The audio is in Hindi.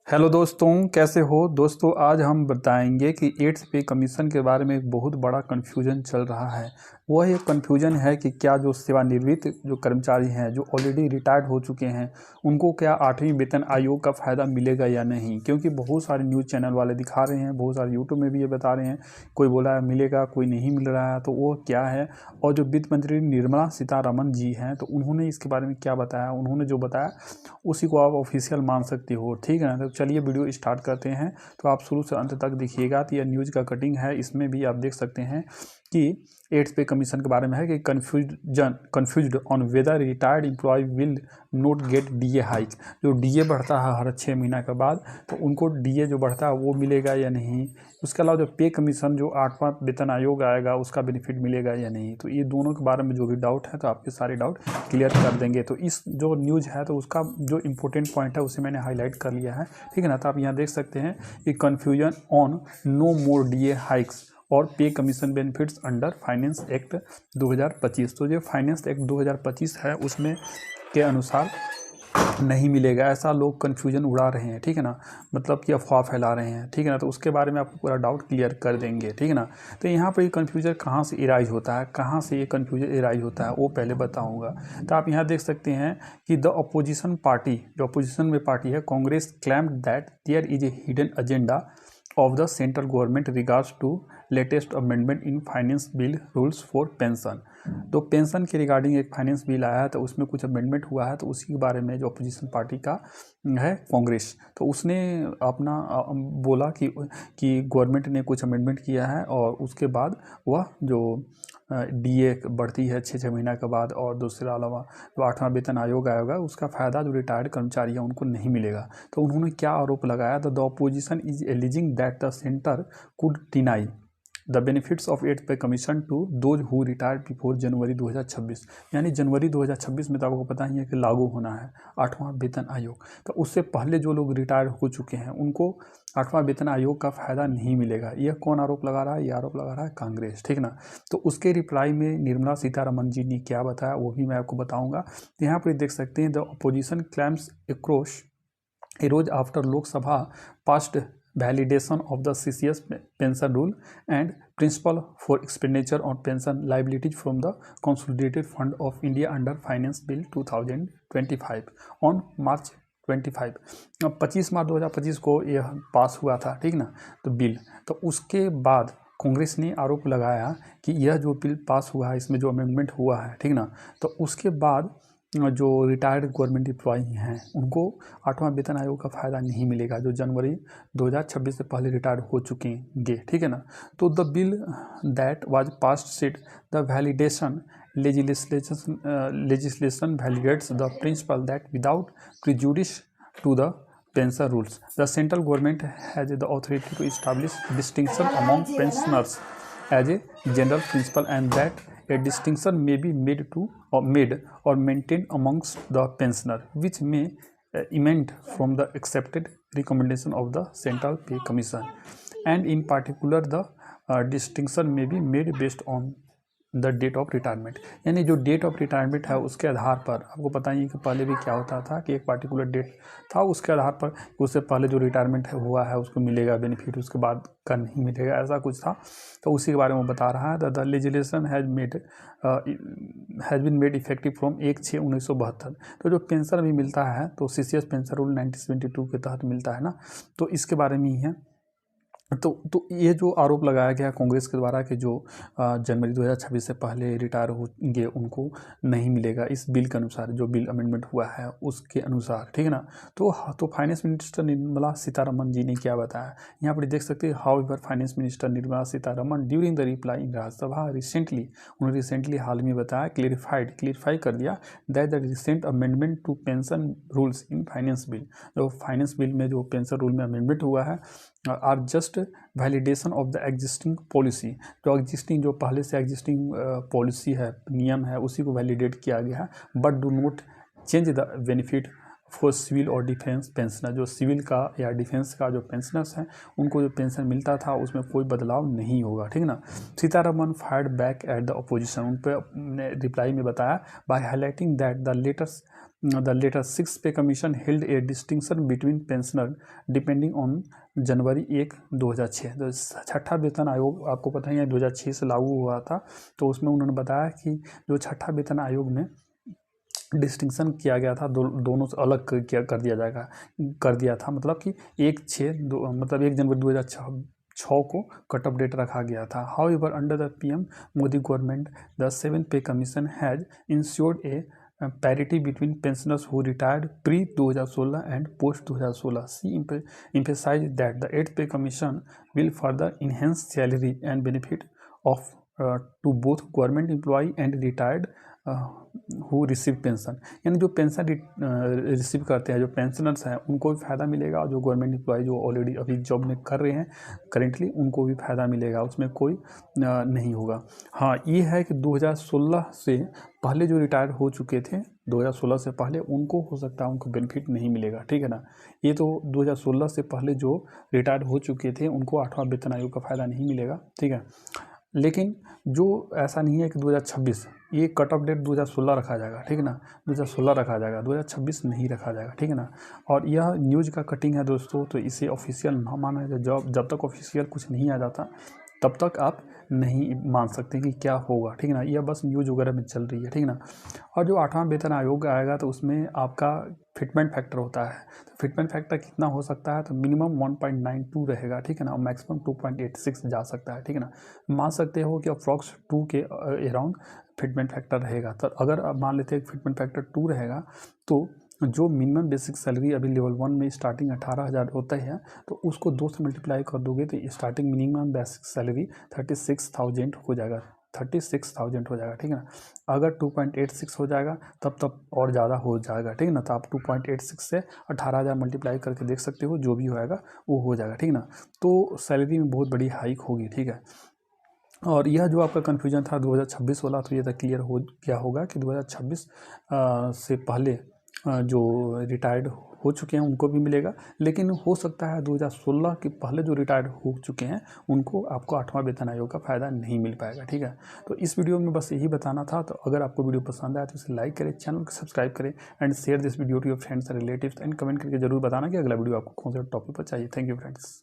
हेलो दोस्तों, कैसे हो दोस्तों। आज हम बताएंगे कि एट्थ पे कमीशन के बारे में एक बहुत बड़ा कन्फ्यूजन चल रहा है। वह एक कन्फ्यूजन है कि क्या जो सेवानिवृत्त जो कर्मचारी हैं जो ऑलरेडी रिटायर्ड हो चुके हैं उनको क्या 8वीं वेतन आयोग का फ़ायदा मिलेगा या नहीं। क्योंकि बहुत सारे न्यूज़ चैनल वाले दिखा रहे हैं, बहुत सारे यूट्यूब में भी ये बता रहे हैं, कोई बोला है मिलेगा, कोई नहीं मिल रहा है। तो वो क्या है, और जो वित्त मंत्री निर्मला सीतारमण जी हैं तो उन्होंने इसके बारे में क्या बताया, उन्होंने जो बताया उसी को आप ऑफिशियल मान सकते हो। ठीक है ना। तो चलिए वीडियो स्टार्ट करते हैं। तो आप शुरू से अंत तक देखिएगा। तो यह न्यूज़ का कटिंग है, इसमें भी आप देख सकते हैं कि एट्थ पे कमीशन के बारे में है कि confused on whether retired employee will not get DA hike. जो डीए बढ़ता है हर 6 महीना के बाद, तो उनको डीए जो बढ़ता है वो मिलेगा या नहीं। उसके अलावा जो पे कमीशन जो 8वां वेतन आयोग आएगा उसका बेनिफिट मिलेगा या नहीं। तो ये दोनों के बारे में जो भी डाउट है तो आपके सारे डाउट क्लियर कर देंगे। तो इस जो न्यूज़ है तो उसका जो इम्पोर्टेंट पॉइंट है उसे मैंने हाईलाइट कर लिया है। ठीक है ना। तो आप यहाँ देख सकते हैं कि confusion on no more DA hikes और pay commission benefits under finance act 2025। तो जो फाइनेंस एक्ट 2025 है उसमें के अनुसार नहीं मिलेगा, ऐसा लोग कन्फ्यूजन उड़ा रहे हैं। ठीक है ना, मतलब कि अफवाह फैला रहे हैं। ठीक है ना। तो उसके बारे में आपको पूरा डाउट क्लियर कर देंगे। ठीक है ना। तो यहाँ पर ये कन्फ्यूजन कहाँ से इराइज होता है, कहाँ से ये कन्फ्यूजन इराइज होता है वो पहले बताऊँगा। तो आप यहाँ देख सकते हैं कि द अपोजिशन पार्टी, जो अपोजिशन में पार्टी है Congress, claimed that there is a hidden agenda of the central government regards to latest amendment in finance bill rules for pension। तो पेंशन के रिगार्डिंग एक फाइनेंस बिल आया है तो उसमें कुछ अमेंडमेंट हुआ है, तो उसी के बारे में जो अपोजिशन पार्टी का है कांग्रेस, तो उसने अपना बोला कि गवर्नमेंट ने कुछ अमेंडमेंट किया है और उसके बाद वह जो डीए बढ़ती है 6 महीना के बाद, और दूसरे अलावा जो 8वां वेतन आयोग आएगा उसका फ़ायदा जो रिटायर्ड कर्मचारी हैं उनको नहीं मिलेगा। तो उन्होंने क्या आरोप लगाया, the opposition is alleging that the centre could deny the benefits of eighth pay commission to those who retired before January 2026। यानी जनवरी 2026 में तो आपको पता ही है कि लागू होना है 8वां वेतन आयोग। तो उससे पहले जो लोग रिटायर हो चुके हैं उनको 8वां वेतन आयोग का फ़ायदा नहीं मिलेगा। यह कौन आरोप लगा रहा है, ये आरोप लगा रहा है कांग्रेस। ठीक ना। तो उसके रिप्लाई में निर्मला सीतारमण जी ने क्या बताया वो भी मैं आपको बताऊँगा। यहाँ पर देख सकते हैं द अपोजिशन क्लेम्स एक्रोश arose after Lok Sabha passed validation of the CCS pension rule and principle for expenditure on pension liabilities from the Consolidated Fund of India under Finance Bill 2025 on March 25 मार्च 2025 को यह पास हुआ था। ठीक ना। तो बिल, तो उसके बाद कांग्रेस ने आरोप लगाया कि यह जो बिल पास हुआ है इसमें जो अमेंडमेंट हुआ है, ठीक ना, तो उसके बाद जो रिटायर्ड गवर्नमेंट एम्प्लॉई हैं उनको 8वां वेतन आयोग का फ़ायदा नहीं मिलेगा, जो जनवरी 2026 से पहले रिटायर हो चुकेंगे। ठीक है ना। तो the bill that was passed set the validation legislation validates the principle that without prejudice to the pension rules, the central government has the authority to establish distinction among pensioners as a general principle, and that a distinction may be made or maintained amongst the pensioner, which may emend from the accepted recommendation of the Central Pay Commission, and in particular the distinction may be made based on the date of retirement. यानी जो डेट ऑफ रिटायरमेंट है उसके आधार पर, आपको पता ही कि पहले भी क्या होता था कि एक पार्टिकुलर डेट था, उसके आधार पर उससे पहले जो रिटायरमेंट हुआ है उसको मिलेगा बेनिफिट, उसके बाद का नहीं मिलेगा, ऐसा कुछ था। तो उसी के बारे में बता रहा है। The legislation has been made effective from 1/6/1972। तो जो पेंशन भी मिलता है तो CCS पेंशन रूल 1972 के तहत मिलता है ना, तो इसके बारे में ही है। तो ये जो आरोप लगाया गया कांग्रेस के द्वारा कि जो जनवरी 2026 से पहले रिटायर होंगे उनको नहीं मिलेगा इस बिल के अनुसार, जो बिल अमेंडमेंट हुआ है उसके अनुसार। ठीक है ना। तो फाइनेंस मिनिस्टर निर्मला सीतारमण जी ने क्या बताया, यहाँ पर देख सकते हैं। However finance minister Nirmala Sitharaman during the reply in Rajya Sabha recently, उन्होंने रिसेंटली हाल में बताया, क्लियरिफाई कर दिया that the recent amendment to pension rules in finance bill, जो फाइनेंस बिल में जो पेंशन रूल में अमेंडमेंट हुआ है are just validation of the existing policy, जो पहले से एग्जिस्टिंग पॉलिसी है, नियम है, उसी को वैलिडेट किया गया है। But do not change the benefit for civil और डिफेंस पेंशनर, जो सिविल का या डिफेंस का जो पेंशनर्स हैं उनको जो पेंशन मिलता था उसमें कोई बदलाव नहीं होगा। ठीक ना। Sitharaman fired back at the opposition, उन पर रिप्लाई में बताया by highlighting that the latest the latter 6 pay commission held a distinction between pensioner depending on January 1, 2006। तो छठा वेतन आयोग आपको पता ही है 2006 से लागू हुआ था। तो उसमें उन्होंने बताया कि जो छठा वेतन आयोग में डिस्टिंक्शन किया गया था, दोनों से अलग कर दिया था, मतलब कि 1 जनवरी 2006 को कट ऑफ डेट रखा गया था। However under the PM Modi government the 7th पे commission has insured A parity between pensioners who retired pre-2016 and post-2016. She emphasized that the 8th pay commission will further enhance salary and benefit of to both government employee and retired who receive pension, यानी जो पेंशन रिसीव करते हैं, जो पेंशनर्स हैं, उनको भी फ़ायदा मिलेगा, और जो गवर्नमेंट एम्प्लॉय जो ऑलरेडी अभी जॉब में कर रहे हैं करेंटली, उनको भी फ़ायदा मिलेगा, उसमें कोई नहीं होगा। हाँ, ये है कि 2016 से पहले जो रिटायर हो चुके थे, 2016 से पहले, उनको हो सकता है उनको बेनिफिट नहीं मिलेगा, ठीक है ना। ये तो 2016 से पहले जो रिटायर हो चुके थे उनको 8वां वेतन आयोग का फ़ायदा नहीं मिलेगा, ठीक है। लेकिन जो ऐसा नहीं है कि 2026, ये कट ऑफ डेट 2016 रखा जाएगा, ठीक है ना, 2016 रखा जाएगा, 2026 नहीं रखा जाएगा, ठीक है ना। और यह न्यूज़ का कटिंग है दोस्तों, तो इसे ऑफिशियल ना माना जाए। जब तक ऑफिशियल कुछ नहीं आ जाता तब तक आप नहीं मान सकते कि क्या होगा, ठीक है ना। यह बस न्यूज़ वगैरह में चल रही है, ठीक है ना। और जो 8वां वेतन आयोग आएगा तो उसमें आपका फिटमेंट फैक्टर होता है। तो फिटमेंट फैक्टर कितना हो सकता है, तो मिनिमम 1.92 रहेगा, ठीक है ना, और मैक्सिमम 2.86 जा सकता है, ठीक है ना। मान सकते हो कि अप्रॉक्स 2 के अराउंड फिटमेंट फैक्टर रहेगा। तो अगर आप मान लेते हैं फिटमेंट फैक्टर 2 रहेगा, तो जो मिनिमम बेसिक सैलरी अभी लेवल 1 में स्टार्टिंग 18,000 होता है, तो उसको 2 से मल्टीप्लाई कर दोगे तो स्टार्टिंग मिनिमम बेसिक सैलरी 36,000 हो जाएगा, 36,000 हो जाएगा, ठीक है ना। अगर 2.86 हो जाएगा तब और ज़्यादा हो जाएगा, ठीक है ना। तो आप 2.86 से 18,000 मल्टीप्लाई करके देख सकते हो, जो भी होएगा वो हो जाएगा, ठीक है ना। तो सैलरी में बहुत बड़ी हाइक होगी, ठीक है। और यह जो आपका कन्फ्यूजन था 2026 वाला, तो ये तो क्लियर हो गया होगा कि 2026 से पहले जो रिटायर्ड हो चुके हैं उनको भी मिलेगा, लेकिन हो सकता है 2016 के पहले जो रिटायर्ड हो चुके हैं उनको आपको 8वां वेतन आयोग का फ़ायदा नहीं मिल पाएगा, ठीक है। तो इस वीडियो में बस यही बताना था। तो अगर आपको वीडियो पसंद आया तो इसे लाइक करें, चैनल को सब्सक्राइब करें and share this video to your friends and relatives, and comment करके जरूर बताना कि अगला वीडियो आपको कौन से टॉपिक पर चाहिए। Thank you friends.